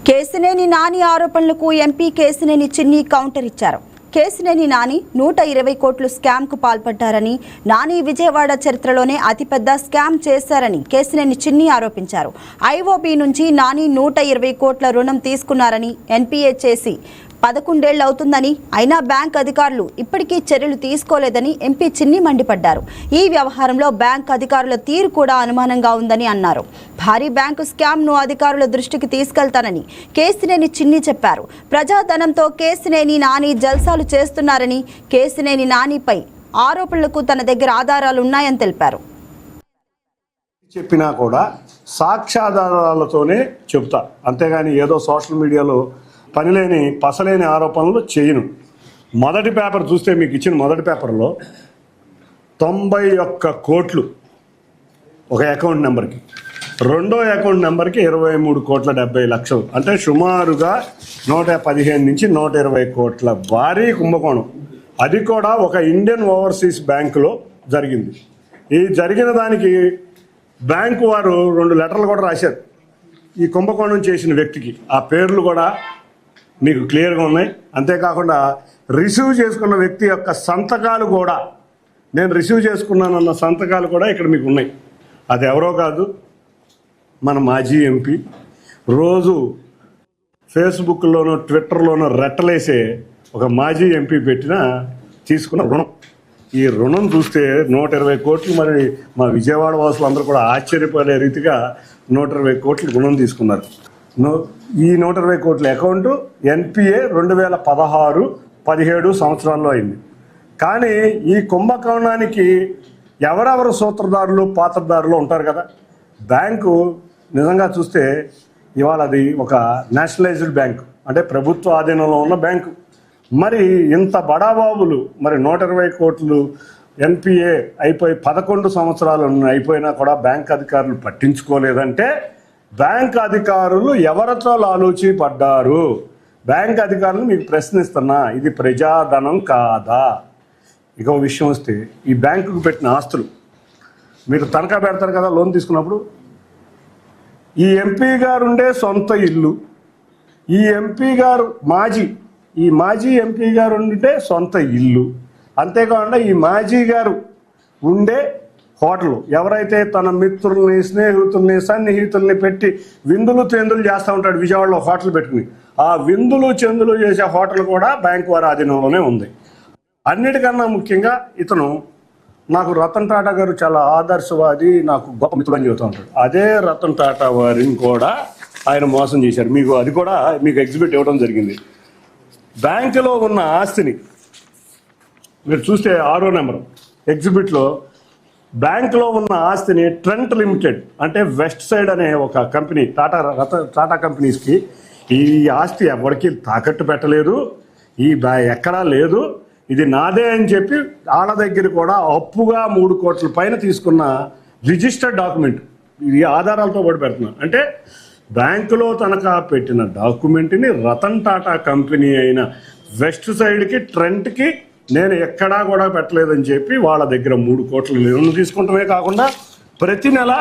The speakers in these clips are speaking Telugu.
కేశినేని నాని ఆరోపణలకు ఎంపీ కేశినేని చిన్ని కౌంటర్ ఇచ్చారు. కేశినేని నాని 120 కోట్ల స్కామ్ కు పాల్పడ్డారని, నాని విజయవాడ చరిత్రలోనే అతిపెద్ద స్కామ్ చేశారని కేశినేని చిన్ని ఆరోపించారు. ఐఓబీ నుంచి నాని 120 కోట్ల రుణం తీసుకున్నారని, ఎన్పీఏ చేసి 11 ఏళ్లు అవుతుందని, అయినా బ్యాంక్ అధికారులు ఇప్పటికీ చర్యలు తీసుకోలేదని ఎంపీ చిన్ని మండిపడ్డారు. ఈ వ్యవహారంలో బ్యాంక్ అధికారుల తీరు కూడా అనుమానంగా ఉందని అన్నారు. భారీ బ్యాంకు స్కామ్ ను అధికారుల దృష్టికి తీసుకెళ్తానని కేశినేని చిన్ని చెప్పారు. ప్రజాధనంతో కేశినేని నాని జల్సాలు చేస్తున్నారని, కేశినేని నానిపై ఆరోపణలకు తన దగ్గర ఆధారాలు ఉన్నాయని తెలిపారు. చెప్పినా కూడా సాక్ష్యాధారాలతోనే చెప్తా, అంతేగాని ఏదో సోషల్ మీడియాలో పనిలేని పసలేని ఆరోపణలు చేయను. మొదటి పేపర్ చూస్తే మీకు ఇచ్చిన మొదటి పేపర్లో 91 కోట్లు ఒక అకౌంట్ నెంబర్కి, రెండో అకౌంట్ నెంబర్కి 23 కోట్ల 70 లక్షలు, అంటే సుమారుగా 115 నుంచి 120 కోట్ల భారీ కుంభకోణం. అది కూడా ఒక ఇండియన్ ఓవర్సీస్ బ్యాంకులో జరిగింది. ఈ జరిగిన దానికి బ్యాంకు వారు 2 లెటర్లు కూడా రాశారు ఈ కుంభకోణం చేసిన వ్యక్తికి. ఆ పేర్లు కూడా మీకు క్లియర్గా ఉన్నాయి. అంతేకాకుండా రిసీవ్ చేసుకున్న వ్యక్తి యొక్క సంతకాలు కూడా, నేను రిసీవ్ చేసుకున్నానన్న సంతకాలు కూడా ఇక్కడ మీకు ఉన్నాయి. అది ఎవరో కాదు, మన మాజీ ఎంపీ, రోజు ఫేస్బుక్లోనూ ట్విట్టర్లోనూ రెట్టలేసే ఒక మాజీ ఎంపీ తీసుకున్న రుణం. ఈ రుణం చూస్తే 120 కోట్లు. మరి మా విజయవాడ వాసులు అందరూ కూడా ఆశ్చర్యపడే రీతిగా 120 కోట్లు రుణం తీసుకున్నారు. ఈ 120 కోట్ల అకౌంటు ఎన్పిఏ 2016-17 సంవత్సరాల్లో అయింది. కానీ ఈ కుంభకోణానికి ఎవరెవరు సూత్రధారులు పాత్రధారులు ఉంటారు కదా. బ్యాంకు నిజంగా చూస్తే ఇవాళ అది ఒక నేషనలైజ్డ్ బ్యాంకు, అంటే ప్రభుత్వ ఆధీనంలో ఉన్న బ్యాంకు. మరి ఇంత బడాబాబులు, మరి 120 కోట్లు ఎన్పిఏ అయిపోయి 11 సంవత్సరాలు అయిపోయినా కూడా బ్యాంక్ అధికారులు పట్టించుకోలేదంటే బ్యాంక్ అధికారులు ఎవరితో లాలూచి పడ్డారు? బ్యాంక్ అధికారులు మీకు ప్రశ్నిస్తున్నా, ఇది ప్రజాధనం కాదా? ఇక విషయం వస్తే, ఈ బ్యాంకుకు పెట్టిన ఆస్తులు మీరు తనఖా పెడతారు కదా లోన్ తీసుకున్నప్పుడు. ఈ ఎంపీ గారు ఉండే సొంత ఇల్లు, ఈ ఎంపీ గారు మాజీ ఎంపీ గారు ఉండే సొంత ఇల్లు, అంతేకాకుండా ఈ మాజీ గారు ఉండే హోటల్, ఎవరైతే తన మిత్రుల్ని, స్నేహితుల్ని, సన్నిహితుల్ని పెట్టి విందులు చెందులు చేస్తూ ఉంటాడు విజయవాడలో హోటల్ పెట్టుకుని, ఆ విందులు చెందులు చేసే హోటల్ కూడా బ్యాంకు వారి ఆధీనంలోనే ఉంది. అన్నిటికన్నా ముఖ్యంగా ఇతను, నాకు రతన్ టాటా గారు చాలా ఆదర్శవాది, నాకు గొప్ప మిత్రుడు అని చెబుతూ ఉంటాడు. అదే రతన్ టాటా వారిని కూడా ఆయన మోసం చేశారు. మీకు అది కూడా మీకు ఎగ్జిబిట్ ఇవ్వడం జరిగింది. బ్యాంకులో ఉన్న ఆస్తిని మీరు చూస్తే 6వ నెంబర్ ఎగ్జిబిట్లో బ్యాంకులో ఉన్న ఆస్తిని ట్రెంట్ లిమిటెడ్, అంటే వెస్ట్ సైడ్ అనే ఒక కంపెనీ, టాటా కంపెనీస్కి ఈ ఆస్తి ఎవరికి తాకట్టు పెట్టలేదు, ఎక్కడా లేదు, ఇది నాదే అని చెప్పి వాళ్ళ దగ్గర కూడా అప్పుగా 3 కోట్ల పైన తీసుకున్న రిజిస్టర్డ్ డాక్యుమెంట్, ఇది ఆధారాలతో పాటు పెడుతున్నారు. అంటే బ్యాంకులో తనఖా పెట్టిన డాక్యుమెంట్ని రతన్ టాటా కంపెనీ అయిన వెస్ట్ సైడ్కి, ట్రెంట్కి నేను ఎక్కడా కూడా పెట్టలేదని చెప్పి వాళ్ళ దగ్గర 3 కోట్ల లోన్లు తీసుకుంటమే కాకుండా ప్రతి నెల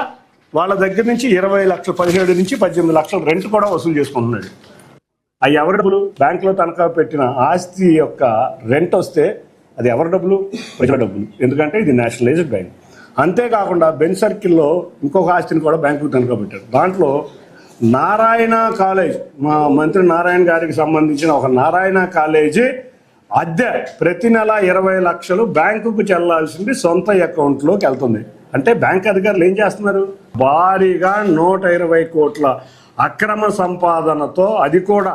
వాళ్ళ దగ్గర నుంచి 20 లక్షలు, 17 నుంచి 18 లక్షలు రెంట్ కూడా వసూలు చేసుకుంటున్నాడు. అవి ఎవరి డబ్బులు? బ్యాంకులో తనఖా పెట్టిన ఆస్తి యొక్క రెంట్ వస్తే అది ఎవరి డబ్బులు? ప్రజల డబ్బులు. ఎందుకంటే ఇది నేషనలైజ్డ్ బ్యాంక్. అంతేకాకుండా బెంచ్ సర్కిల్లో ఇంకొక ఆస్తిని కూడా బ్యాంకుకు తనఖా పెట్టారు. దాంట్లో నారాయణ కాలేజ్, మా మంత్రి నారాయణ గారికి సంబంధించిన ఒక నారాయణ కాలేజీ అద్దె ప్రతి నెల 20 లక్షలు బ్యాంకుకు చెల్లాల్సింది సొంత అకౌంట్లోకి వెళ్తుంది. అంటే బ్యాంక్ అధికారులు ఏం చేస్తున్నారు? భారీగా 120 కోట్ల అక్రమ సంపాదనతో, అది కూడా